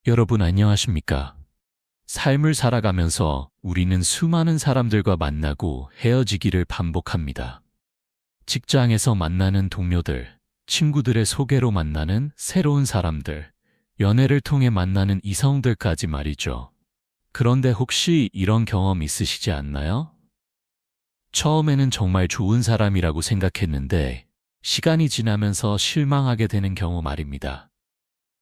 여러분 안녕하십니까? 삶을 살아가면서 우리는 수많은 사람들과 만나고 헤어지기를 반복합니다. 직장에서 만나는 동료들, 친구들의 소개로 만나는 새로운 사람들, 연애를 통해 만나는 이성들까지 말이죠. 그런데 혹시 이런 경험 있으시지 않나요? 처음에는 정말 좋은 사람이라고 생각했는데 시간이 지나면서 실망하게 되는 경우 말입니다.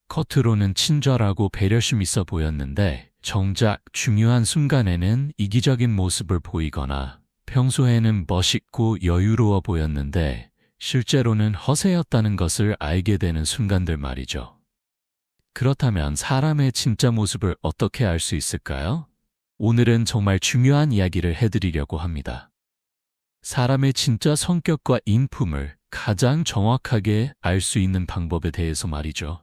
겉으로는 친절하고 배려심 있어 보였는데 정작 중요한 순간에는 이기적인 모습을 보이거나 평소에는 멋있고 여유로워 보였는데 실제로는 허세였다는 것을 알게 되는 순간들 말이죠. 그렇다면 사람의 진짜 모습을 어떻게 알 수 있을까요? 오늘은 정말 중요한 이야기를 해드리려고 합니다. 사람의 진짜 성격과 인품을 가장 정확하게 알 수 있는 방법에 대해서 말이죠.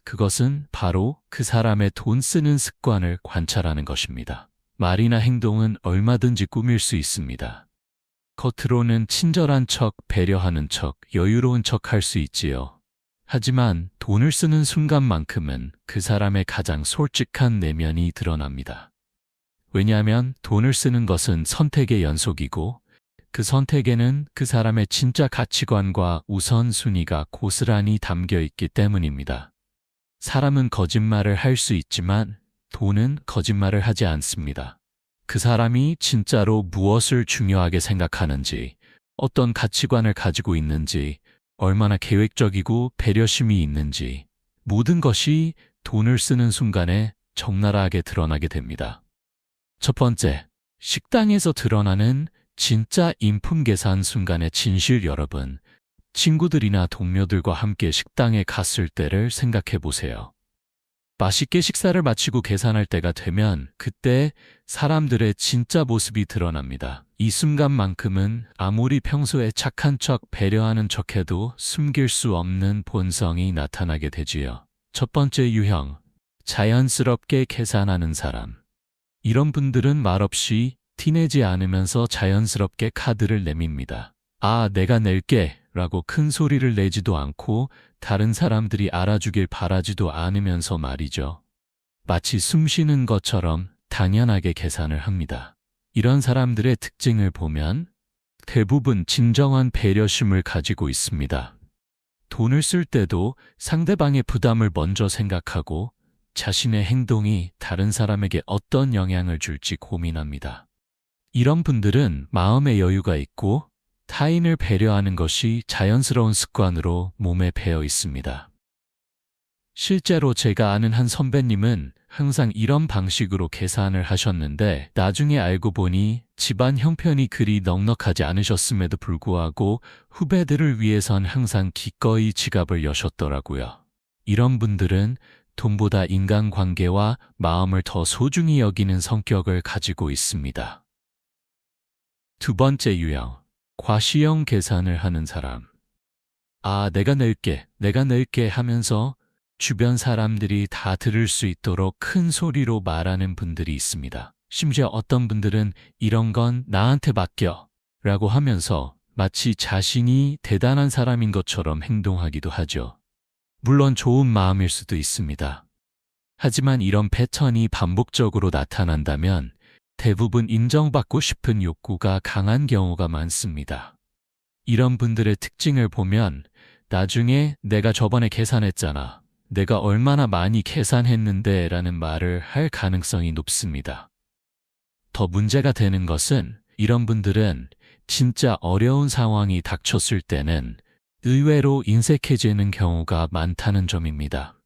그것은 바로 그 사람의 돈 쓰는 습관을 관찰하는 것입니다. 말이나 행동은 얼마든지 꾸밀 수 있습니다. 겉으로는 친절한 척, 배려하는 척, 여유로운 척 할 수 있지요. 하지만 돈을 쓰는 순간만큼은 그 사람의 가장 솔직한 내면이 드러납니다. 왜냐하면 돈을 쓰는 것은 선택의 연속이고 그 선택에는 그 사람의 진짜 가치관과 우선순위가 고스란히 담겨 있기 때문입니다. 사람은 거짓말을 할 수 있지만 돈은 거짓말을 하지 않습니다. 그 사람이 진짜로 무엇을 중요하게 생각하는지, 어떤 가치관을 가지고 있는지, 얼마나 계획적이고 배려심이 있는지, 모든 것이 돈을 쓰는 순간에 적나라하게 드러나게 됩니다. 첫 번째, 식당에서 드러나는 진짜 인품 계산 순간의 진실. 여러분, 친구들이나 동료들과 함께 식당에 갔을 때를 생각해 보세요. 맛있게 식사를 마치고 계산할 때가 되면 그때 사람들의 진짜 모습이 드러납니다. 이 순간만큼은 아무리 평소에 착한 척, 배려하는 척해도 숨길 수 없는 본성이 나타나게 되지요. 첫 번째 유형, 자연스럽게 계산하는 사람. 이런 분들은 말없이 티내지 않으면서 자연스럽게 카드를 내밉니다. 아, 내가 낼게 라고 큰 소리를 내지도 않고 다른 사람들이 알아주길 바라지도 않으면서 말이죠. 마치 숨 쉬는 것처럼 당연하게 계산을 합니다. 이런 사람들의 특징을 보면 대부분 진정한 배려심을 가지고 있습니다. 돈을 쓸 때도 상대방의 부담을 먼저 생각하고 자신의 행동이 다른 사람에게 어떤 영향을 줄지 고민합니다. 이런 분들은 마음의 여유가 있고 타인을 배려하는 것이 자연스러운 습관으로 몸에 배어 있습니다. 실제로 제가 아는 한 선배님은 항상 이런 방식으로 계산을 하셨는데 나중에 알고 보니 집안 형편이 그리 넉넉하지 않으셨음에도 불구하고 후배들을 위해선 항상 기꺼이 지갑을 여셨더라고요. 이런 분들은 돈보다 인간관계와 마음을 더 소중히 여기는 성격을 가지고 있습니다. 두 번째 유형, 과시형 계산을 하는 사람. 아, 내가 낼게 하면서 주변 사람들이 다 들을 수 있도록 큰 소리로 말하는 분들이 있습니다. 심지어 어떤 분들은 이런 건 나한테 맡겨 라고 하면서 마치 자신이 대단한 사람인 것처럼 행동하기도 하죠. 물론 좋은 마음일 수도 있습니다. 하지만 이런 패턴이 반복적으로 나타난다면 대부분 인정받고 싶은 욕구가 강한 경우가 많습니다. 이런 분들의 특징을 보면 나중에 내가 저번에 계산했잖아, 내가 얼마나 많이 계산했는데 라는 말을 할 가능성이 높습니다. 더 문제가 되는 것은 이런 분들은 진짜 어려운 상황이 닥쳤을 때는 의외로 인색해지는 경우가 많다는 점입니다.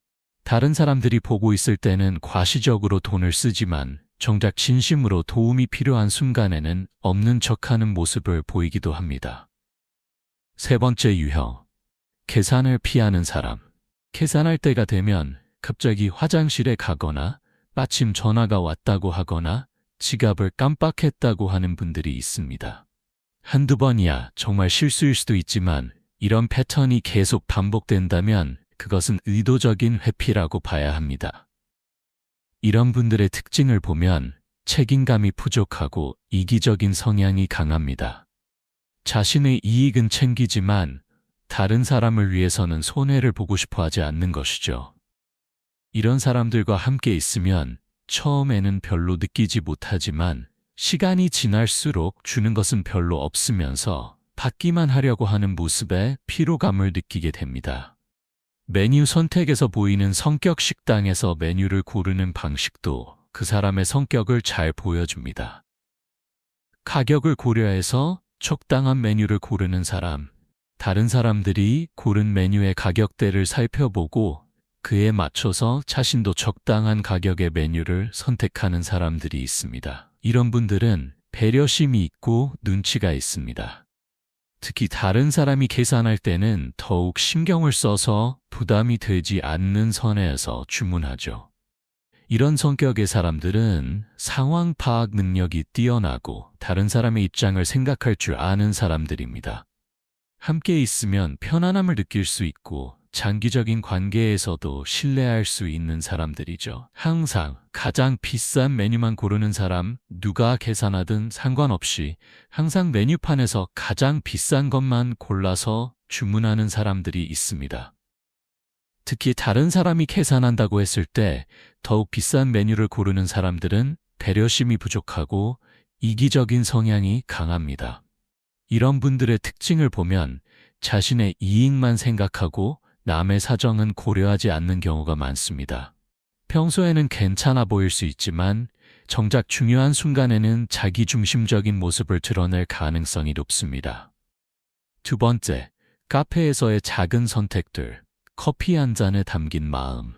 다른 사람들이 보고 있을 때는 과시적으로 돈을 쓰지만 정작 진심으로 도움이 필요한 순간에는 없는 척하는 모습을 보이기도 합니다. 세 번째 유형, 계산을 피하는 사람. 계산할 때가 되면 갑자기 화장실에 가거나 마침 전화가 왔다고 하거나 지갑을 깜빡했다고 하는 분들이 있습니다. 한두 번이야 정말 실수일 수도 있지만 이런 패턴이 계속 반복된다면 그것은 의도적인 회피라고 봐야 합니다. 이런 분들의 특징을 보면 책임감이 부족하고 이기적인 성향이 강합니다. 자신의 이익은 챙기지만 다른 사람을 위해서는 손해를 보고 싶어 하지 않는 것이죠. 이런 사람들과 함께 있으면 처음에는 별로 느끼지 못하지만 시간이 지날수록 주는 것은 별로 없으면서 받기만 하려고 하는 모습에 피로감을 느끼게 됩니다. 메뉴 선택에서 보이는 성격, 식당에서 메뉴를 고르는 방식도 그 사람의 성격을 잘 보여줍니다. 가격을 고려해서 적당한 메뉴를 고르는 사람, 다른 사람들이 고른 메뉴의 가격대를 살펴보고 그에 맞춰서 자신도 적당한 가격의 메뉴를 선택하는 사람들이 있습니다. 이런 분들은 배려심이 있고 눈치가 있습니다. 특히 다른 사람이 계산할 때는 더욱 신경을 써서 부담이 되지 않는 선에서 주문하죠. 이런 성격의 사람들은 상황 파악 능력이 뛰어나고 다른 사람의 입장을 생각할 줄 아는 사람들입니다. 함께 있으면 편안함을 느낄 수 있고 장기적인 관계에서도 신뢰할 수 있는 사람들이죠. 항상 가장 비싼 메뉴만 고르는 사람, 누가 계산하든 상관없이 항상 메뉴판에서 가장 비싼 것만 골라서 주문하는 사람들이 있습니다. 특히 다른 사람이 계산한다고 했을 때 더욱 비싼 메뉴를 고르는 사람들은 배려심이 부족하고 이기적인 성향이 강합니다. 이런 분들의 특징을 보면 자신의 이익만 생각하고 남의 사정은 고려하지 않는 경우가 많습니다. 평소에는 괜찮아 보일 수 있지만 정작 중요한 순간에는 자기중심적인 모습을 드러낼 가능성이 높습니다. 두 번째, 카페에서의 작은 선택들, 커피 한 잔에 담긴 마음.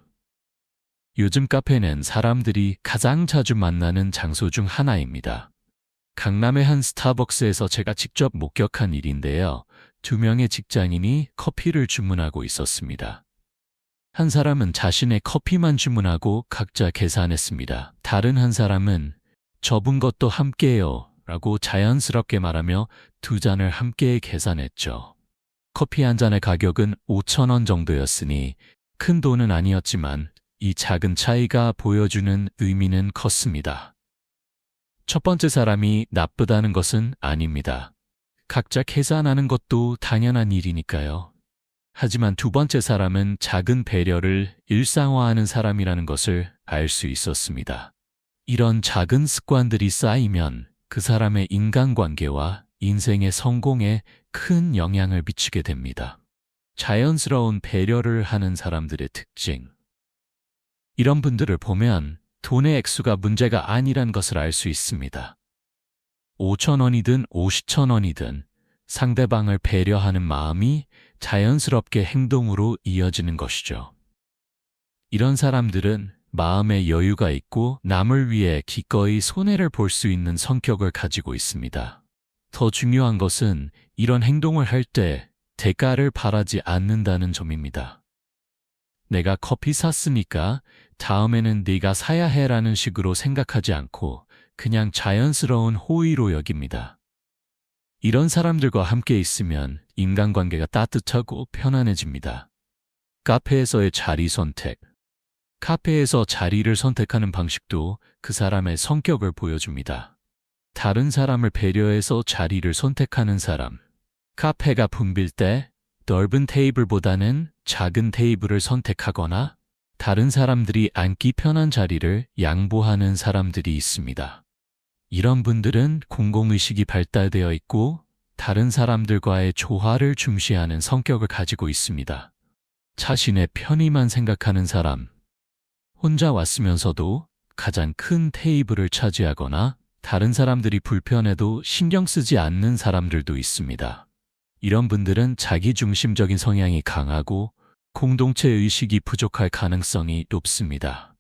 요즘 카페는 사람들이 가장 자주 만나는 장소 중 하나입니다. 강남의 한 스타벅스에서 제가 직접 목격한 일인데요. 2명의 직장인이 커피를 주문하고 있었습니다. 한 사람은 자신의 커피만 주문하고 각자 계산했습니다. 다른 한 사람은 저분 것도 함께요 라고 자연스럽게 말하며 2잔을 함께 계산했죠. 커피 한 잔의 가격은 5,000원 정도였으니 큰 돈은 아니었지만 이 작은 차이가 보여주는 의미는 컸습니다. 첫 번째 사람이 나쁘다는 것은 아닙니다. 각자 계산하는 것도 당연한 일이니까요. 하지만 두 번째 사람은 작은 배려를 일상화하는 사람이라는 것을 알 수 있었습니다. 이런 작은 습관들이 쌓이면 그 사람의 인간관계와 인생의 성공에 큰 영향을 미치게 됩니다. 자연스러운 배려를 하는 사람들의 특징. 이런 분들을 보면 돈의 액수가 문제가 아니란 것을 알 수 있습니다. 5,000원이든 50,000원이든 상대방을 배려하는 마음이 자연스럽게 행동으로 이어지는 것이죠. 이런 사람들은 마음에 여유가 있고 남을 위해 기꺼이 손해를 볼 수 있는 성격을 가지고 있습니다. 더 중요한 것은 이런 행동을 할 때 대가를 바라지 않는다는 점입니다. 내가 커피 샀으니까 다음에는 네가 사야 해라는 식으로 생각하지 않고 그냥 자연스러운 호의로 여깁니다. 이런 사람들과 함께 있으면 인간관계가 따뜻하고 편안해집니다. 카페에서의 자리 선택. 카페에서 자리를 선택하는 방식도 그 사람의 성격을 보여줍니다. 다른 사람을 배려해서 자리를 선택하는 사람. 카페가 붐빌 때 넓은 테이블보다는 작은 테이블을 선택하거나 다른 사람들이 앉기 편한 자리를 양보하는 사람들이 있습니다. 이런 분들은 공공의식이 발달되어 있고 다른 사람들과의 조화를 중시하는 성격을 가지고 있습니다. 자신의 편의만 생각하는 사람. 혼자 왔으면서도 가장 큰 테이블을 차지하거나 다른 사람들이 불편해도 신경 쓰지 않는 사람들도 있습니다. 이런 분들은 자기중심적인 성향이 강하고 공동체 의식이 부족할 가능성이 높습니다.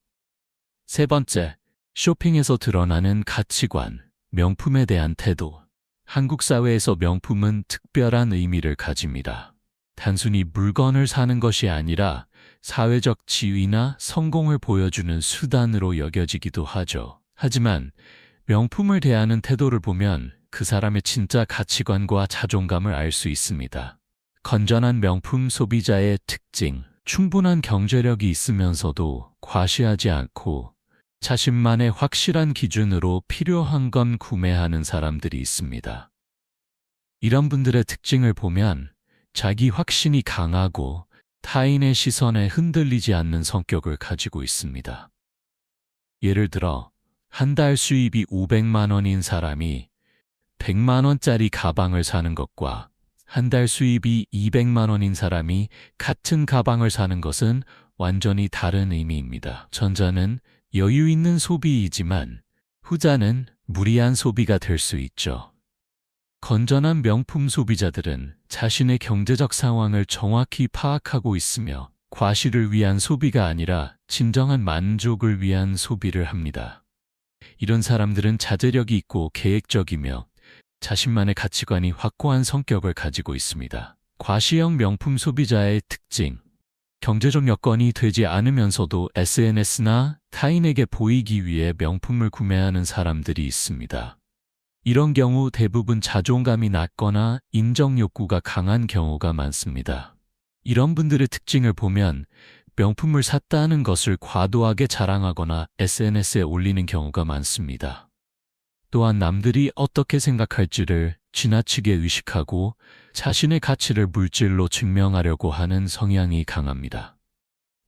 세 번째, 쇼핑에서 드러나는 가치관, 명품에 대한 태도. 한국 사회에서 명품은 특별한 의미를 가집니다. 단순히 물건을 사는 것이 아니라 사회적 지위나 성공을 보여주는 수단으로 여겨지기도 하죠. 하지만 명품을 대하는 태도를 보면 그 사람의 진짜 가치관과 자존감을 알 수 있습니다. 건전한 명품 소비자의 특징, 충분한 경제력이 있으면서도 과시하지 않고 자신만의 확실한 기준으로 필요한 건 구매하는 사람들이 있습니다. 이런 분들의 특징을 보면 자기 확신이 강하고 타인의 시선에 흔들리지 않는 성격을 가지고 있습니다. 예를 들어 한 달 수입이 500만 원인 사람이 100만 원짜리 가방을 사는 것과 한 달 수입이 200만 원인 사람이 같은 가방을 사는 것은 완전히 다른 의미입니다. 전자는 여유 있는 소비이지만 후자는 무리한 소비가 될 수 있죠. 건전한 명품 소비자들은 자신의 경제적 상황을 정확히 파악하고 있으며 과시를 위한 소비가 아니라 진정한 만족을 위한 소비를 합니다. 이런 사람들은 자제력이 있고 계획적이며 자신만의 가치관이 확고한 성격을 가지고 있습니다. 과시형 명품 소비자의 특징. 경제적 여건이 되지 않으면서도 SNS나 타인에게 보이기 위해 명품을 구매하는 사람들이 있습니다. 이런 경우 대부분 자존감이 낮거나 인정 욕구가 강한 경우가 많습니다. 이런 분들의 특징을 보면 명품을 샀다는 것을 과도하게 자랑하거나 SNS에 올리는 경우가 많습니다. 또한 남들이 어떻게 생각할지를 지나치게 의식하고 자신의 가치를 물질로 증명하려고 하는 성향이 강합니다.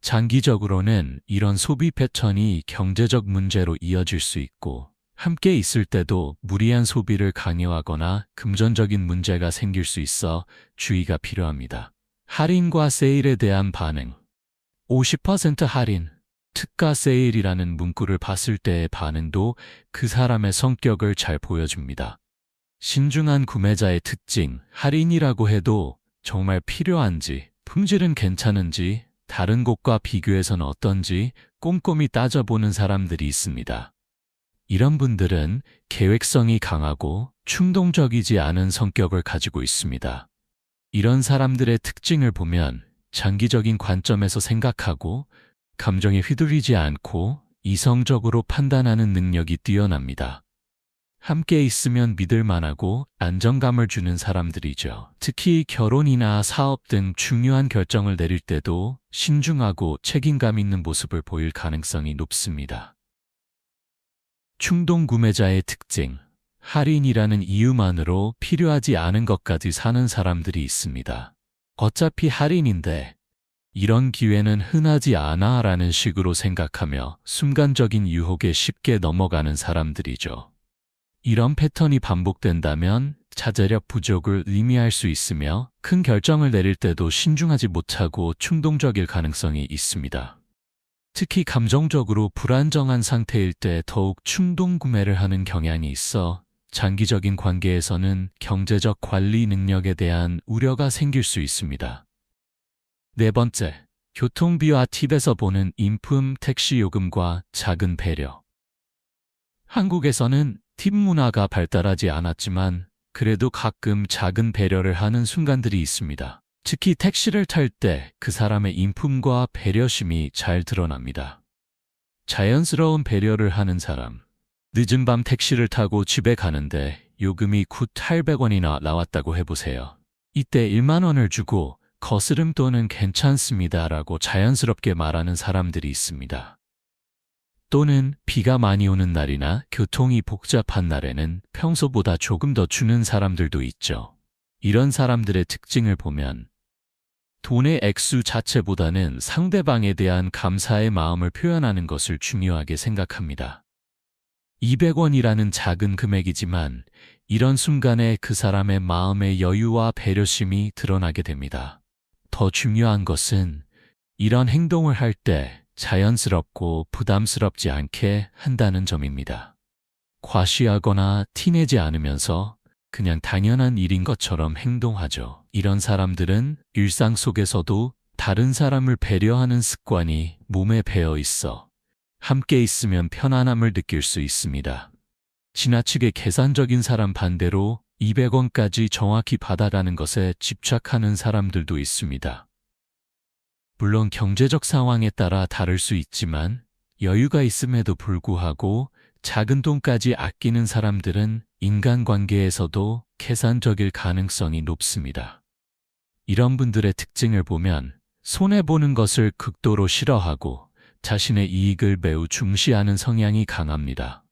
장기적으로는 이런 소비 패턴이 경제적 문제로 이어질 수 있고 함께 있을 때도 무리한 소비를 강요하거나 금전적인 문제가 생길 수 있어 주의가 필요합니다. 할인과 세일에 대한 반응. 50% 할인, 특가 세일이라는 문구를 봤을 때의 반응도 그 사람의 성격을 잘 보여줍니다. 신중한 구매자의 특징, 할인이라고 해도 정말 필요한지, 품질은 괜찮은지, 다른 곳과 비교해서는 어떤지 꼼꼼히 따져보는 사람들이 있습니다. 이런 분들은 계획성이 강하고 충동적이지 않은 성격을 가지고 있습니다. 이런 사람들의 특징을 보면 장기적인 관점에서 생각하고 감정에 휘둘리지 않고 이성적으로 판단하는 능력이 뛰어납니다. 함께 있으면 믿을 만하고 안정감을 주는 사람들이죠. 특히 결혼이나 사업 등 중요한 결정을 내릴 때도 신중하고 책임감 있는 모습을 보일 가능성이 높습니다. 충동 구매자의 특징. 할인이라는 이유만으로 필요하지 않은 것까지 사는 사람들이 있습니다. 어차피 할인인데 이런 기회는 흔하지 않아 라는 식으로 생각하며 순간적인 유혹에 쉽게 넘어가는 사람들이죠. 이런 패턴이 반복된다면 자제력 부족을 의미할 수 있으며 큰 결정을 내릴 때도 신중하지 못하고 충동적일 가능성이 있습니다. 특히 감정적으로 불안정한 상태일 때 더욱 충동 구매를 하는 경향이 있어 장기적인 관계에서는 경제적 관리 능력에 대한 우려가 생길 수 있습니다. 네 번째, 교통비와 팁에서 보는 인품 택시 요금과 작은 배려. 한국에서는 팁 문화가 발달하지 않았지만 그래도 가끔 작은 배려를 하는 순간들이 있습니다. 특히 택시를 탈 때 그 사람의 인품과 배려심이 잘 드러납니다. 자연스러운 배려를 하는 사람. 늦은 밤 택시를 타고 집에 가는데 요금이 9,800원이나 나왔다고 해보세요. 이때 1만 원을 주고 거스름 또는 괜찮습니다 라고 자연스럽게 말하는 사람들이 있습니다. 또는 비가 많이 오는 날이나 교통이 복잡한 날에는 평소보다 조금 더 주는 사람들도 있죠. 이런 사람들의 특징을 보면 돈의 액수 자체보다는 상대방에 대한 감사의 마음을 표현하는 것을 중요하게 생각합니다. 200원이라는 작은 금액이지만 이런 순간에 그 사람의 마음의 여유와 배려심이 드러나게 됩니다. 더 중요한 것은 이런 행동을 할 때 자연스럽고 부담스럽지 않게 한다는 점입니다. 과시하거나 티내지 않으면서 그냥 당연한 일인 것처럼 행동하죠. 이런 사람들은 일상 속에서도 다른 사람을 배려하는 습관이 몸에 배어 있어 함께 있으면 편안함을 느낄 수 있습니다. 지나치게 계산적인 사람 반대로 200원까지 정확히 받아가는 것에 집착하는 사람들도 있습니다. 물론 경제적 상황에 따라 다를 수 있지만 여유가 있음에도 불구하고 작은 돈까지 아끼는 사람들은 인간관계에서도 계산적일 가능성이 높습니다. 이런 분들의 특징을 보면 손해보는 것을 극도로 싫어하고 자신의 이익을 매우 중시하는 성향이 강합니다.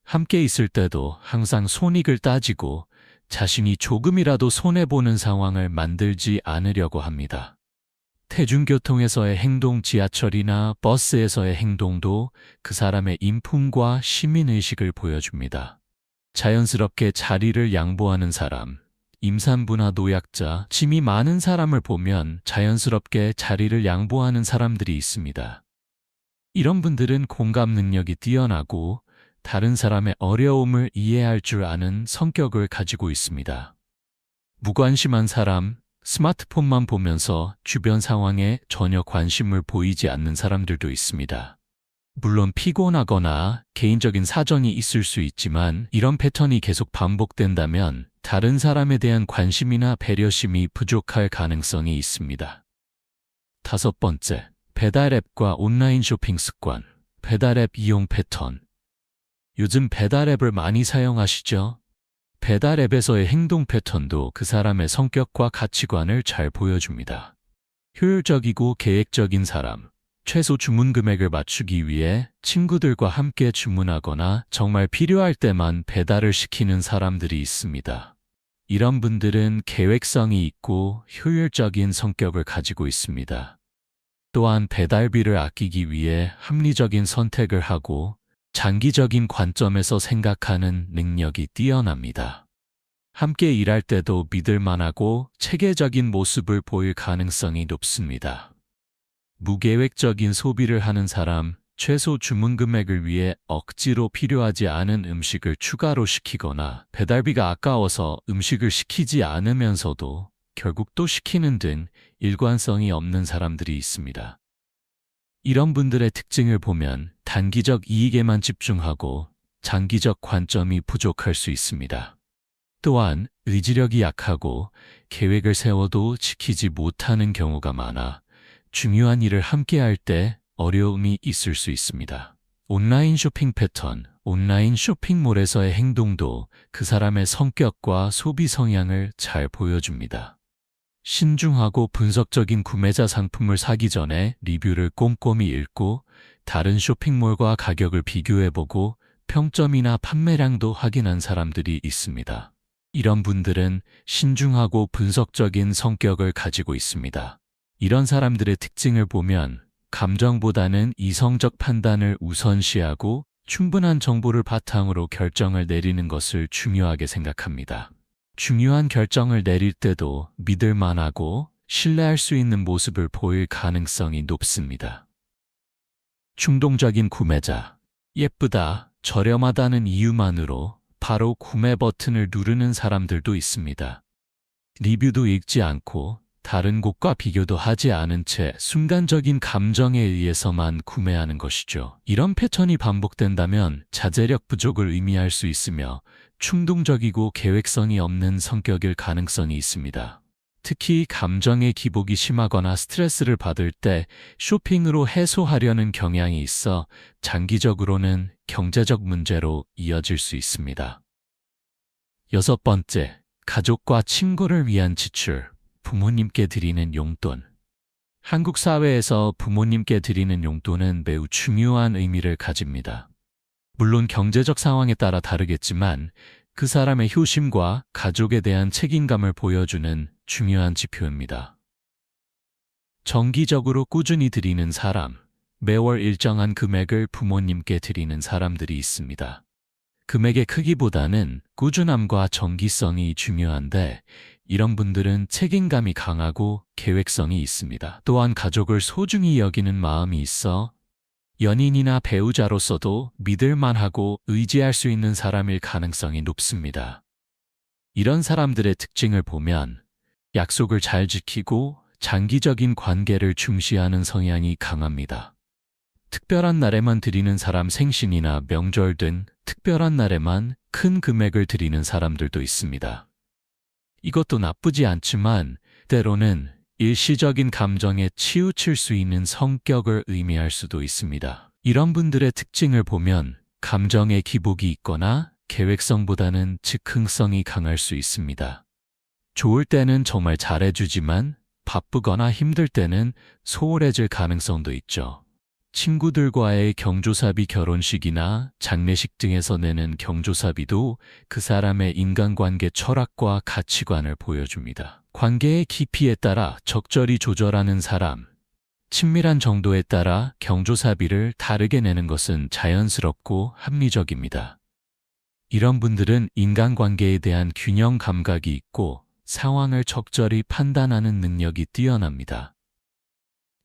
함께 있을 때도 항상 손익을 따지고 자신이 조금이라도 손해보는 상황을 만들지 않으려고 합니다. 대중교통에서의 행동, 지하철이나 버스에서의 행동도 그 사람의 인품과 시민의식을 보여줍니다. 자연스럽게 자리를 양보하는 사람, 임산부나 노약자, 짐이 많은 사람을 보면 자연스럽게 자리를 양보하는 사람들이 있습니다. 이런 분들은 공감 능력이 뛰어나고 다른 사람의 어려움을 이해할 줄 아는 성격을 가지고 있습니다. 무관심한 사람, 스마트폰만 보면서 주변 상황에 전혀 관심을 보이지 않는 사람들도 있습니다. 물론 피곤하거나 개인적인 사정이 있을 수 있지만 이런 패턴이 계속 반복된다면 다른 사람에 대한 관심이나 배려심이 부족할 가능성이 있습니다. 5번째, 배달앱과 온라인 쇼핑 습관, 배달앱 이용 패턴. 요즘 배달앱을 많이 사용하시죠? 배달앱에서의 행동 패턴도 그 사람의 성격과 가치관을 잘 보여줍니다. 효율적이고 계획적인 사람, 최소 주문 금액을 맞추기 위해 친구들과 함께 주문하거나 정말 필요할 때만 배달을 시키는 사람들이 있습니다. 이런 분들은 계획성이 있고 효율적인 성격을 가지고 있습니다. 또한 배달비를 아끼기 위해 합리적인 선택을 하고 장기적인 관점에서 생각하는 능력이 뛰어납니다. 함께 일할 때도 믿을만하고 체계적인 모습을 보일 가능성이 높습니다. 무계획적인 소비를 하는 사람, 최소 주문 금액을 위해 억지로 필요하지 않은 음식을 추가로 시키거나 배달비가 아까워서 음식을 시키지 않으면서도 결국 또 시키는 등 일관성이 없는 사람들이 있습니다. 이런 분들의 특징을 보면 단기적 이익에만 집중하고 장기적 관점이 부족할 수 있습니다. 또한 의지력이 약하고 계획을 세워도 지키지 못하는 경우가 많아 중요한 일을 함께 할 때 어려움이 있을 수 있습니다. 온라인 쇼핑 패턴, 온라인 쇼핑몰에서의 행동도 그 사람의 성격과 소비 성향을 잘 보여줍니다. 신중하고 분석적인 구매자 상품을 사기 전에 리뷰를 꼼꼼히 읽고 다른 쇼핑몰과 가격을 비교해보고 평점이나 판매량도 확인한 사람들이 있습니다. 이런 분들은 신중하고 분석적인 성격을 가지고 있습니다. 이런 사람들의 특징을 보면 감정보다는 이성적 판단을 우선시하고 충분한 정보를 바탕으로 결정을 내리는 것을 중요하게 생각합니다. 중요한 결정을 내릴 때도 믿을 만하고 신뢰할 수 있는 모습을 보일 가능성이 높습니다. 충동적인 구매자, 예쁘다, 저렴하다는 이유만으로 바로 구매 버튼을 누르는 사람들도 있습니다. 리뷰도 읽지 않고 다른 곳과 비교도 하지 않은 채 순간적인 감정에 의해서만 구매하는 것이죠. 이런 패턴이 반복된다면 자제력 부족을 의미할 수 있으며 충동적이고 계획성이 없는 성격일 가능성이 있습니다. 특히 감정의 기복이 심하거나 스트레스를 받을 때 쇼핑으로 해소하려는 경향이 있어 장기적으로는 경제적 문제로 이어질 수 있습니다. 6번째, 가족과 친구를 위한 지출, 부모님께 드리는 용돈. 한국 사회에서 부모님께 드리는 용돈은 매우 중요한 의미를 가집니다. 물론 경제적 상황에 따라 다르겠지만 그 사람의 효심과 가족에 대한 책임감을 보여주는 중요한 지표입니다. 정기적으로 꾸준히 드리는 사람, 매월 일정한 금액을 부모님께 드리는 사람들이 있습니다. 금액의 크기보다는 꾸준함과 정기성이 중요한데 이런 분들은 책임감이 강하고 계획성이 있습니다. 또한 가족을 소중히 여기는 마음이 있어 연인이나 배우자로서도 믿을만하고 의지할 수 있는 사람일 가능성이 높습니다. 이런 사람들의 특징을 보면 약속을 잘 지키고 장기적인 관계를 중시하는 성향이 강합니다. 특별한 날에만 드리는 사람, 생신이나 명절 등 특별한 날에만 큰 금액을 드리는 사람들도 있습니다. 이것도 나쁘지 않지만 때로는 일시적인 감정에 치우칠 수 있는 성격을 의미할 수도 있습니다. 이런 분들의 특징을 보면 감정의 기복이 있거나 계획성보다는 즉흥성이 강할 수 있습니다. 좋을 때는 정말 잘해주지만 바쁘거나 힘들 때는 소홀해질 가능성도 있죠. 친구들과의 경조사비, 결혼식이나 장례식 등에서 내는 경조사비도 그 사람의 인간관계 철학과 가치관을 보여줍니다. 관계의 깊이에 따라 적절히 조절하는 사람, 친밀한 정도에 따라 경조사비를 다르게 내는 것은 자연스럽고 합리적입니다. 이런 분들은 인간관계에 대한 균형 감각이 있고 상황을 적절히 판단하는 능력이 뛰어납니다.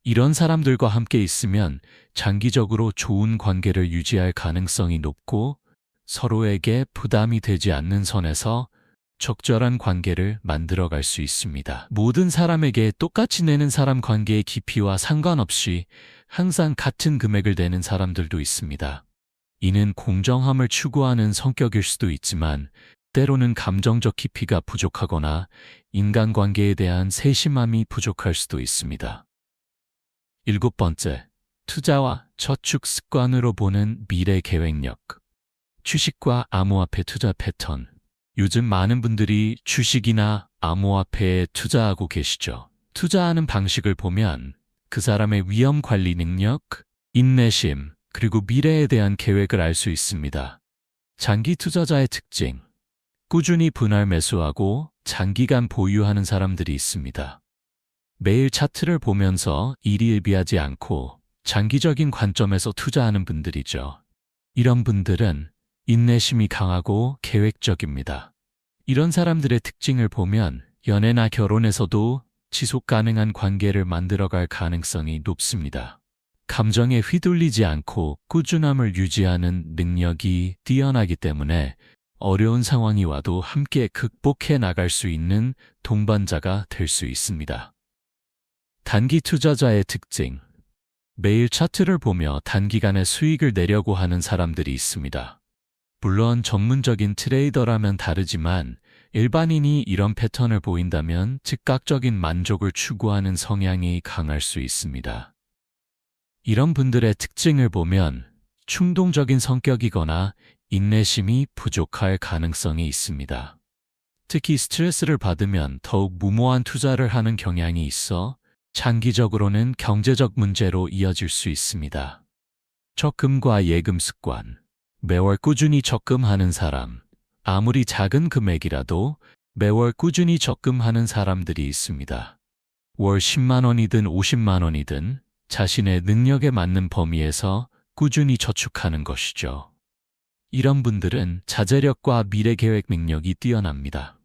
이런 사람들과 함께 있으면 장기적으로 좋은 관계를 유지할 가능성이 높고 서로에게 부담이 되지 않는 선에서 적절한 관계를 만들어갈 수 있습니다. 모든 사람에게 똑같이 내는 사람 관계의 깊이와 상관없이 항상 같은 금액을 내는 사람들도 있습니다. 이는 공정함을 추구하는 성격일 수도 있지만 때로는 감정적 깊이가 부족하거나 인간관계에 대한 세심함이 부족할 수도 있습니다. 7번째, 투자와 저축 습관으로 보는 미래 계획력. 주식과 암호화폐 투자 패턴. 요즘 많은 분들이 주식이나 암호화폐에 투자하고 계시죠. 투자하는 방식을 보면 그 사람의 위험 관리 능력, 인내심, 그리고 미래에 대한 계획을 알 수 있습니다. 장기 투자자의 특징. 꾸준히 분할 매수하고 장기간 보유하는 사람들이 있습니다. 매일 차트를 보면서 일희일비하지 않고 장기적인 관점에서 투자하는 분들이죠. 이런 분들은 인내심이 강하고 계획적입니다. 이런 사람들의 특징을 보면 연애나 결혼에서도 지속 가능한 관계를 만들어갈 가능성이 높습니다. 감정에 휘둘리지 않고 꾸준함을 유지하는 능력이 뛰어나기 때문에 어려운 상황이 와도 함께 극복해 나갈 수 있는 동반자가 될 수 있습니다. 단기 투자자의 특징. 매일 차트를 보며 단기간에 수익을 내려고 하는 사람들이 있습니다. 물론 전문적인 트레이더라면 다르지만 일반인이 이런 패턴을 보인다면 즉각적인 만족을 추구하는 성향이 강할 수 있습니다. 이런 분들의 특징을 보면 충동적인 성격이거나 인내심이 부족할 가능성이 있습니다. 특히 스트레스를 받으면 더욱 무모한 투자를 하는 경향이 있어 장기적으로는 경제적 문제로 이어질 수 있습니다. 적금과 예금 습관. 매월 꾸준히 적금하는 사람. 아무리 작은 금액이라도 매월 꾸준히 적금하는 사람들이 있습니다. 월 10만 원이든 50만 원이든 자신의 능력에 맞는 범위에서 꾸준히 저축하는 것이죠. 이런 분들은 자제력과 미래계획 능력이 뛰어납니다.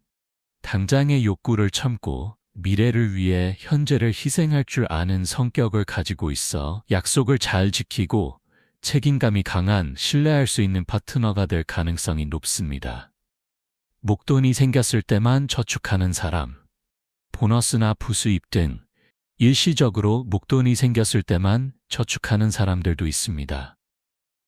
당장의 욕구를 참고 미래를 위해 현재를 희생할 줄 아는 성격을 가지고 있어 약속을 잘 지키고 책임감이 강한 신뢰할 수 있는 파트너가 될 가능성이 높습니다. 목돈이 생겼을 때만 저축하는 사람. 보너스나 부수입 등 일시적으로 목돈이 생겼을 때만 저축하는 사람들도 있습니다.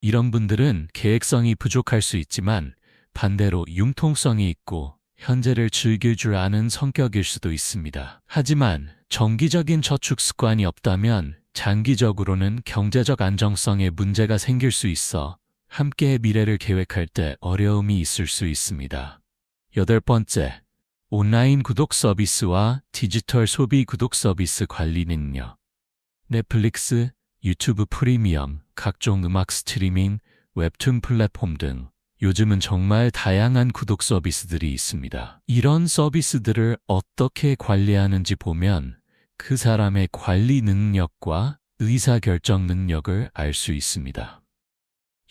이런 분들은 계획성이 부족할 수 있지만 반대로 융통성이 있고 현재를 즐길 줄 아는 성격일 수도 있습니다. 하지만 정기적인 저축 습관이 없다면 장기적으로는 경제적 안정성에 문제가 생길 수 있어 함께의 미래를 계획할 때 어려움이 있을 수 있습니다. 8번째, 온라인 구독 서비스와 디지털 소비 구독 서비스 관리 능력. 넷플릭스, 유튜브 프리미엄, 각종 음악 스트리밍, 웹툰 플랫폼 등 요즘은 정말 다양한 구독 서비스들이 있습니다. 이런 서비스들을 어떻게 관리하는지 보면 그 사람의 관리 능력과 의사결정 능력을 알 수 있습니다.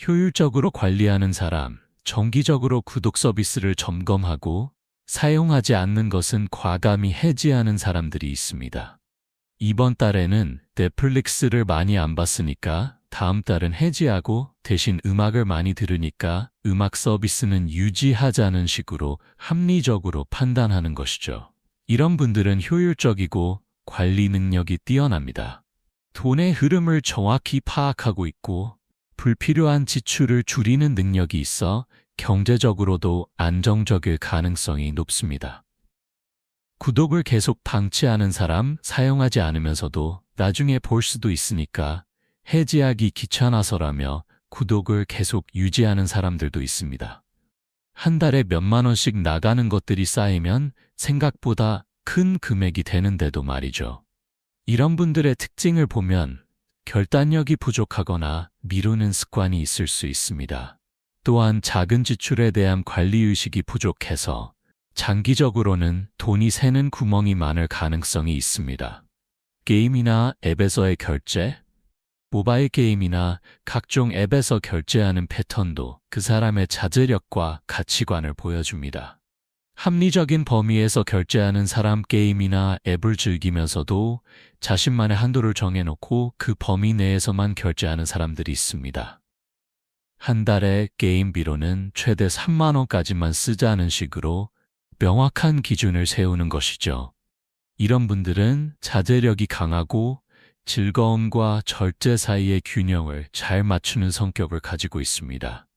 효율적으로 관리하는 사람, 정기적으로 구독 서비스를 점검하고 사용하지 않는 것은 과감히 해지하는 사람들이 있습니다. 이번 달에는 넷플릭스를 많이 안 봤으니까 다음 달은 해지하고 대신 음악을 많이 들으니까 음악 서비스는 유지하자는 식으로 합리적으로 판단하는 것이죠. 이런 분들은 효율적이고 관리 능력이 뛰어납니다. 돈의 흐름을 정확히 파악하고 있고 불필요한 지출을 줄이는 능력이 있어 경제적으로도 안정적일 가능성이 높습니다. 구독을 계속 방치하는 사람, 사용하지 않으면서도 나중에 볼 수도 있으니까 해지하기 귀찮아서라며 구독을 계속 유지하는 사람들도 있습니다. 한 달에 몇만 원씩 나가는 것들이 쌓이면 생각보다 큰 금액이 되는데도 말이죠. 이런 분들의 특징을 보면 결단력이 부족하거나 미루는 습관이 있을 수 있습니다. 또한 작은 지출에 대한 관리의식이 부족해서 장기적으로는 돈이 새는 구멍이 많을 가능성이 있습니다. 게임이나 앱에서의 결제, 모바일 게임이나 각종 앱에서 결제하는 패턴도 그 사람의 자제력과 가치관을 보여줍니다. 합리적인 범위에서 결제하는 사람, 게임이나 앱을 즐기면서도 자신만의 한도를 정해놓고 그 범위 내에서만 결제하는 사람들이 있습니다. 한 달에 게임비로는 최대 3만 원까지만 쓰자는 식으로 명확한 기준을 세우는 것이죠. 이런 분들은 자제력이 강하고 즐거움과 절제 사이의 균형을 잘 맞추는 성격을 가지고 있습니다.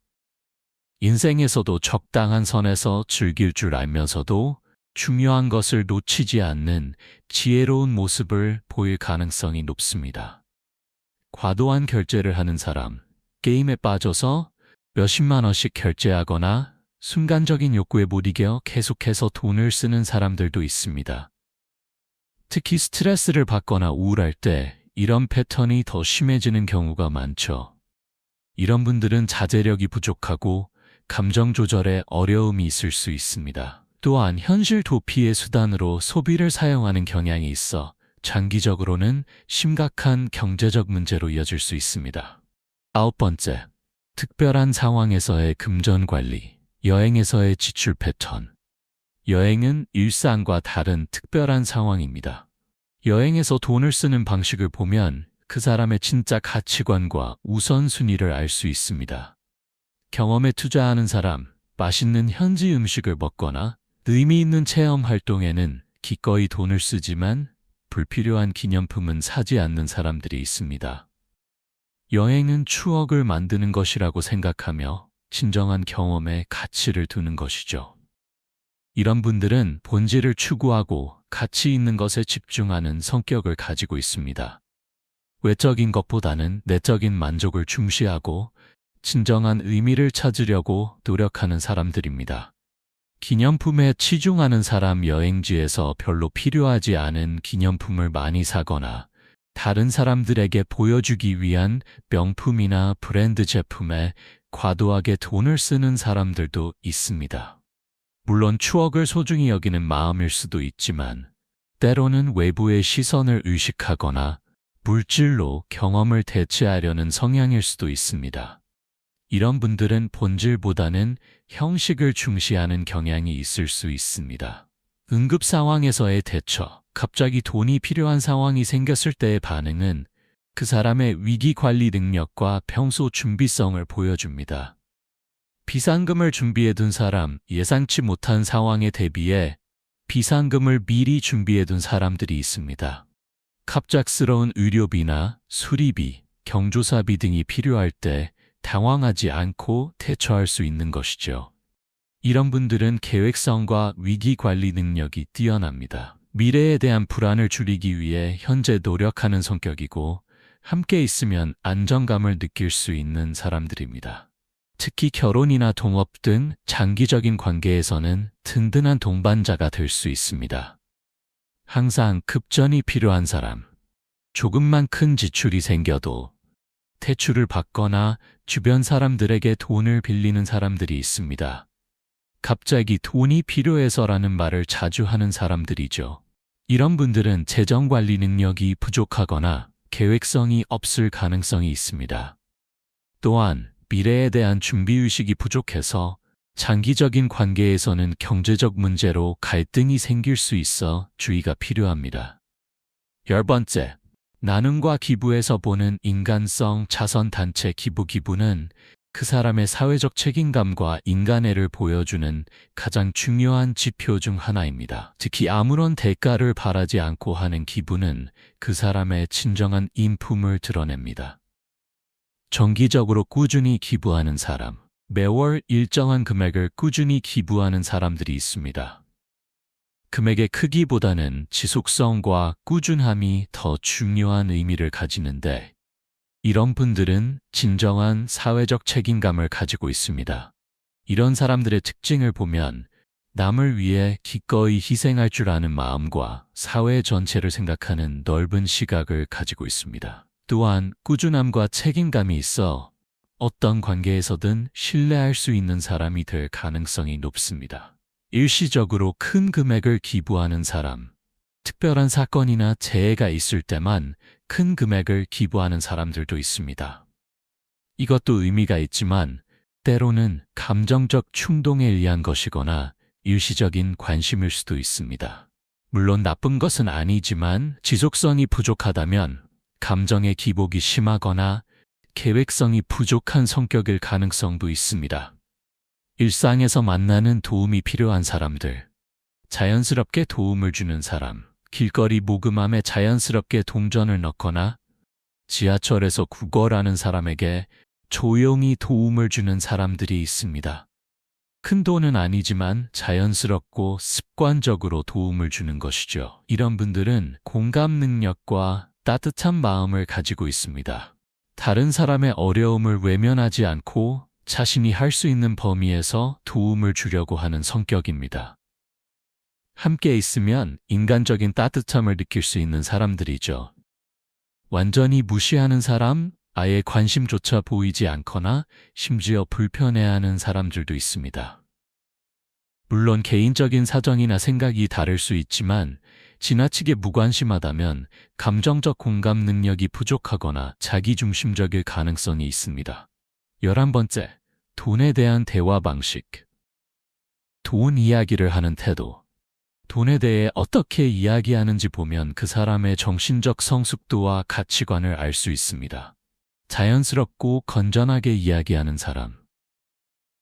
인생에서도 적당한 선에서 즐길 줄 알면서도 중요한 것을 놓치지 않는 지혜로운 모습을 보일 가능성이 높습니다. 과도한 결제를 하는 사람, 게임에 빠져서 몇십만 원씩 결제하거나 순간적인 욕구에 못 이겨 계속해서 돈을 쓰는 사람들도 있습니다. 특히 스트레스를 받거나 우울할 때 이런 패턴이 더 심해지는 경우가 많죠. 이런 분들은 자제력이 부족하고 감정 조절에 어려움이 있을 수 있습니다. 또한 현실 도피의 수단으로 소비를 사용하는 경향이 있어 장기적으로는 심각한 경제적 문제로 이어질 수 있습니다. 9번째, 특별한 상황에서의 금전 관리, 여행에서의 지출 패턴. 여행은 일상과 다른 특별한 상황입니다. 여행에서 돈을 쓰는 방식을 보면 그 사람의 진짜 가치관과 우선순위를 알 수 있습니다. 경험에 투자하는 사람, 맛있는 현지 음식을 먹거나 의미 있는 체험 활동에는 기꺼이 돈을 쓰지만 불필요한 기념품은 사지 않는 사람들이 있습니다. 여행은 추억을 만드는 것이라고 생각하며 진정한 경험에 가치를 두는 것이죠. 이런 분들은 본질을 추구하고 가치 있는 것에 집중하는 성격을 가지고 있습니다. 외적인 것보다는 내적인 만족을 중시하고 진정한 의미를 찾으려고 노력하는 사람들입니다. 기념품에 치중하는 사람, 여행지에서 별로 필요하지 않은 기념품을 많이 사거나 다른 사람들에게 보여주기 위한 명품이나 브랜드 제품에 과도하게 돈을 쓰는 사람들도 있습니다. 물론 추억을 소중히 여기는 마음일 수도 있지만 때로는 외부의 시선을 의식하거나 물질로 경험을 대체하려는 성향일 수도 있습니다. 이런 분들은 본질보다는 형식을 중시하는 경향이 있을 수 있습니다. 응급 상황에서의 대처, 갑자기 돈이 필요한 상황이 생겼을 때의 반응은 그 사람의 위기 관리 능력과 평소 준비성을 보여줍니다. 비상금을 준비해둔 사람, 예상치 못한 상황에 대비해 비상금을 미리 준비해둔 사람들이 있습니다. 갑작스러운 의료비나 수리비, 경조사비 등이 필요할 때 당황하지 않고 대처할 수 있는 것이죠. 이런 분들은 계획성과 위기 관리 능력이 뛰어납니다. 미래에 대한 불안을 줄이기 위해 현재 노력하는 성격이고 함께 있으면 안정감을 느낄 수 있는 사람들입니다. 특히 결혼이나 동업 등 장기적인 관계에서는 든든한 동반자가 될 수 있습니다. 항상 급전이 필요한 사람, 조금만 큰 지출이 생겨도 대출을 받거나 주변 사람들에게 돈을 빌리는 사람들이 있습니다. 갑자기 돈이 필요해서라는 말을 자주 하는 사람들이죠. 이런 분들은 재정관리 능력이 부족하거나 계획성이 없을 가능성이 있습니다. 또한 미래에 대한 준비의식이 부족해서 장기적인 관계에서는 경제적 문제로 갈등이 생길 수 있어 주의가 필요합니다. 10번째, 나눔과 기부에서 보는 인간성. 자선단체 기부는 그 사람의 사회적 책임감과 인간애를 보여주는 가장 중요한 지표 중 하나입니다. 특히 아무런 대가를 바라지 않고 하는 기부는 그 사람의 진정한 인품을 드러냅니다. 정기적으로 꾸준히 기부하는 사람, 매월 일정한 금액을 꾸준히 기부하는 사람들이 있습니다. 금액의 크기보다는 지속성과 꾸준함이 더 중요한 의미를 가지는데 이런 분들은 진정한 사회적 책임감을 가지고 있습니다. 이런 사람들의 특징을 보면 남을 위해 기꺼이 희생할 줄 아는 마음과 사회 전체를 생각하는 넓은 시각을 가지고 있습니다. 또한 꾸준함과 책임감이 있어 어떤 관계에서든 신뢰할 수 있는 사람이 될 가능성이 높습니다. 일시적으로 큰 금액을 기부하는 사람. 특별한 사건이나 재해가 있을 때만 큰 금액을 기부하는 사람들도 있습니다. 이것도 의미가 있지만 때로는 감정적 충동에 의한 것이거나 일시적인 관심일 수도 있습니다. 물론 나쁜 것은 아니지만 지속성이 부족하다면 감정의 기복이 심하거나 계획성이 부족한 성격일 가능성도 있습니다. 일상에서 만나는 도움이 필요한 사람들, 자연스럽게 도움을 주는 사람, 길거리 모금함에 자연스럽게 동전을 넣거나 지하철에서 구걸하는 사람에게 조용히 도움을 주는 사람들이 있습니다. 큰 돈은 아니지만 자연스럽고 습관적으로 도움을 주는 것이죠. 이런 분들은 공감 능력과 따뜻한 마음을 가지고 있습니다. 다른 사람의 어려움을 외면하지 않고 자신이 할 수 있는 범위에서 도움을 주려고 하는 성격입니다. 함께 있으면 인간적인 따뜻함을 느낄 수 있는 사람들이죠. 완전히 무시하는 사람, 아예 관심조차 보이지 않거나 심지어 불편해하는 사람들도 있습니다. 물론 개인적인 사정이나 생각이 다를 수 있지만 지나치게 무관심하다면 감정적 공감 능력이 부족하거나 자기중심적일 가능성이 있습니다. 11번째, 돈에 대한 대화 방식. 돈 이야기를 하는 태도. 돈에 대해 어떻게 이야기하는지 보면 그 사람의 정신적 성숙도와 가치관을 알 수 있습니다. 자연스럽고 건전하게 이야기하는 사람.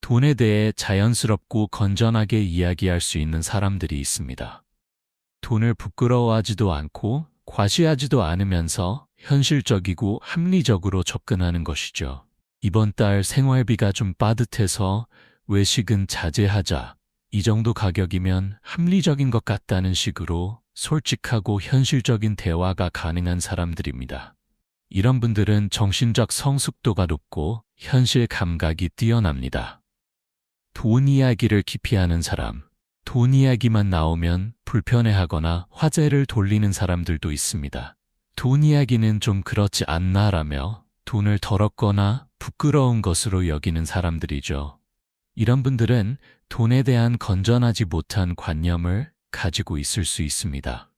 돈에 대해 자연스럽고 건전하게 이야기할 수 있는 사람들이 있습니다. 돈을 부끄러워하지도 않고 과시하지도 않으면서 현실적이고 합리적으로 접근하는 것이죠. 이번 달 생활비가 좀 빠듯해서 외식은 자제하자. 이 정도 가격이면 합리적인 것 같다는 식으로 솔직하고 현실적인 대화가 가능한 사람들입니다. 이런 분들은 정신적 성숙도가 높고 현실 감각이 뛰어납니다. 돈 이야기를 기피하는 사람. 돈 이야기만 나오면 불편해하거나 화제를 돌리는 사람들도 있습니다. 돈 이야기는 좀 그렇지 않나라며 돈을 더럽거나 부끄러운 것으로 여기는 사람들이죠. 이런 분들은 돈에 대한 건전하지 못한 관념을 가지고 있을 수 있습니다.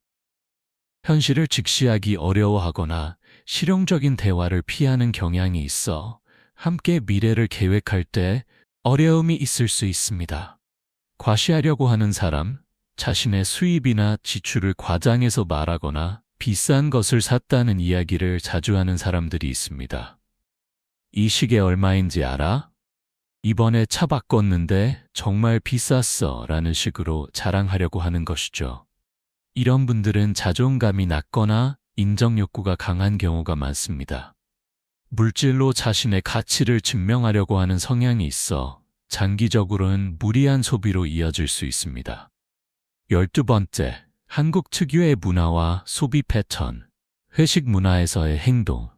현실을 직시하기 어려워하거나 실용적인 대화를 피하는 경향이 있어 함께 미래를 계획할 때 어려움이 있을 수 있습니다. 과시하려고 하는 사람, 자신의 수입이나 지출을 과장해서 말하거나 비싼 것을 샀다는 이야기를 자주 하는 사람들이 있습니다. 이 시계 얼마인지 알아? 이번에 차 바꿨는데 정말 비쌌어 라는 식으로 자랑하려고 하는 것이죠. 이런 분들은 자존감이 낮거나 인정 욕구가 강한 경우가 많습니다. 물질로 자신의 가치를 증명하려고 하는 성향이 있어 장기적으로는 무리한 소비로 이어질 수 있습니다. 12번째, 한국 특유의 문화와 소비 패턴, 회식 문화에서의 행동.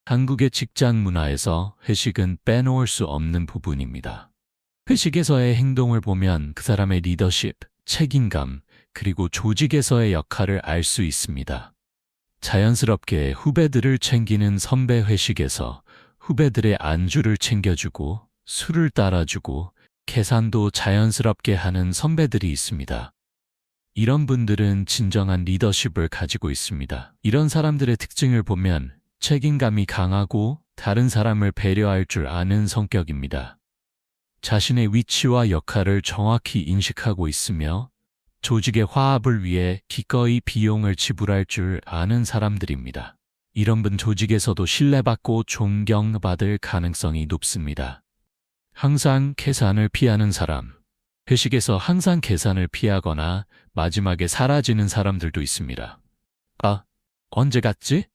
한국의 직장 문화에서 회식은 빼놓을 수 없는 부분입니다. 회식에서의 행동을 보면 그 사람의 리더십, 책임감, 그리고 조직에서의 역할을 알 수 있습니다. 자연스럽게 후배들을 챙기는 선배 회식에서 후배들의 안주를 챙겨주고 술을 따라주고 계산도 자연스럽게 하는 선배들이 있습니다. 이런 분들은 진정한 리더십을 가지고 있습니다. 이런 사람들의 특징을 보면 책임감이 강하고 다른 사람을 배려할 줄 아는 성격입니다. 자신의 위치와 역할을 정확히 인식하고 있으며 조직의 화합을 위해 기꺼이 비용을 지불할 줄 아는 사람들입니다. 이런 분 조직에서도 신뢰받고 존경받을 가능성이 높습니다. 항상 계산을 피하는 사람. 회식에서 항상 계산을 피하거나 마지막에 사라지는 사람들도 있습니다. 아, 언제 갔지?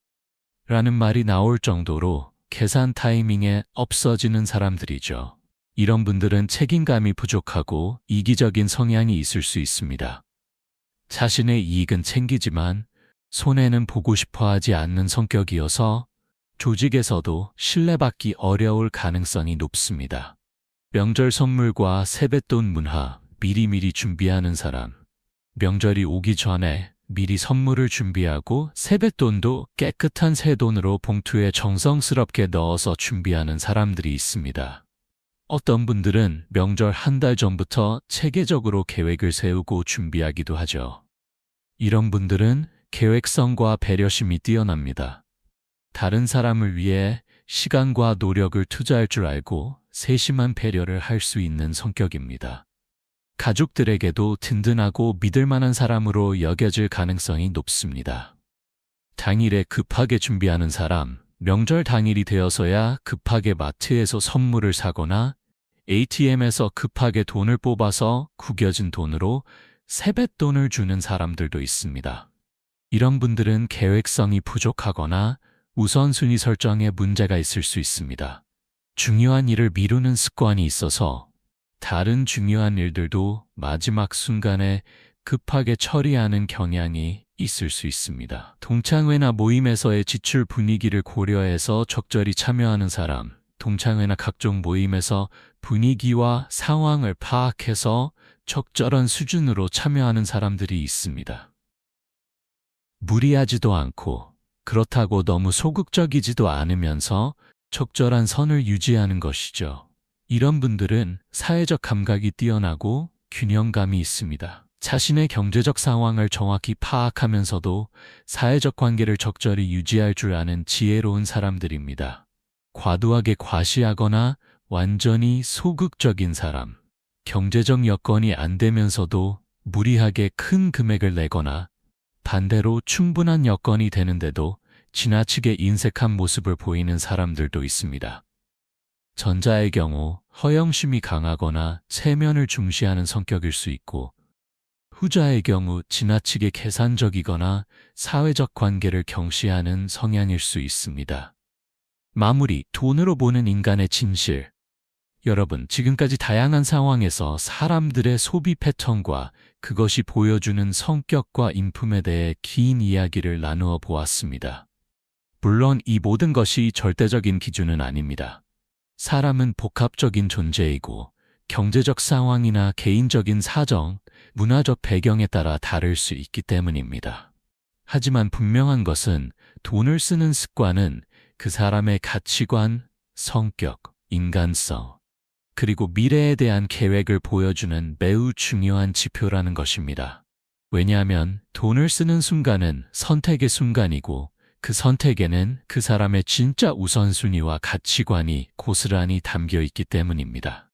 라는 말이 나올 정도로 계산 타이밍에 없어지는 사람들이죠. 이런 분들은 책임감이 부족하고 이기적인 성향이 있을 수 있습니다. 자신의 이익은 챙기지만 손해는 보고 싶어 하지 않는 성격이어서 조직에서도 신뢰받기 어려울 가능성이 높습니다. 명절 선물과 세뱃돈 문화, 미리미리 준비하는 사람. 명절이 오기 전에 미리 선물을 준비하고 세뱃돈도 깨끗한 새 돈으로 봉투에 정성스럽게 넣어서 준비하는 사람들이 있습니다. 어떤 분들은 명절 한 달 전부터 체계적으로 계획을 세우고 준비하기도 하죠. 이런 분들은 계획성과 배려심이 뛰어납니다. 다른 사람을 위해 시간과 노력을 투자할 줄 알고 세심한 배려를 할 수 있는 성격입니다. 가족들에게도 든든하고 믿을 만한 사람으로 여겨질 가능성이 높습니다. 당일에 급하게 준비하는 사람, 명절 당일이 되어서야 급하게 마트에서 선물을 사거나 ATM에서 급하게 돈을 뽑아서 구겨진 돈으로 세뱃돈을 주는 사람들도 있습니다. 이런 분들은 계획성이 부족하거나 우선순위 설정에 문제가 있을 수 있습니다. 중요한 일을 미루는 습관이 있어서 다른 중요한 일들도 마지막 순간에 급하게 처리하는 경향이 있을 수 있습니다. 동창회나 모임에서의 지출 분위기를 고려해서 적절히 참여하는 사람, 동창회나 각종 모임에서 분위기와 상황을 파악해서 적절한 수준으로 참여하는 사람들이 있습니다. 무리하지도 않고 그렇다고 너무 소극적이지도 않으면서 적절한 선을 유지하는 것이죠. 이런 분들은 사회적 감각이 뛰어나고 균형감이 있습니다. 자신의 경제적 상황을 정확히 파악하면서도 사회적 관계를 적절히 유지할 줄 아는 지혜로운 사람들입니다. 과도하게 과시하거나 완전히 소극적인 사람, 경제적 여건이 안 되면서도 무리하게 큰 금액을 내거나 반대로 충분한 여건이 되는데도 지나치게 인색한 모습을 보이는 사람들도 있습니다. 전자의 경우 허영심이 강하거나 체면을 중시하는 성격일 수 있고, 후자의 경우 지나치게 계산적이거나 사회적 관계를 경시하는 성향일 수 있습니다. 마무리, 돈으로 보는 인간의 진실. 여러분, 지금까지 다양한 상황에서 사람들의 소비 패턴과 그것이 보여주는 성격과 인품에 대해 긴 이야기를 나누어 보았습니다. 물론 이 모든 것이 절대적인 기준은 아닙니다. 사람은 복합적인 존재이고 경제적 상황이나 개인적인 사정, 문화적 배경에 따라 다를 수 있기 때문입니다. 하지만 분명한 것은 돈을 쓰는 습관은 그 사람의 가치관, 성격, 인간성, 그리고 미래에 대한 계획을 보여주는 매우 중요한 지표라는 것입니다. 왜냐하면 돈을 쓰는 순간은 선택의 순간이고 그 선택에는 그 사람의 진짜 우선순위와 가치관이 고스란히 담겨 있기 때문입니다.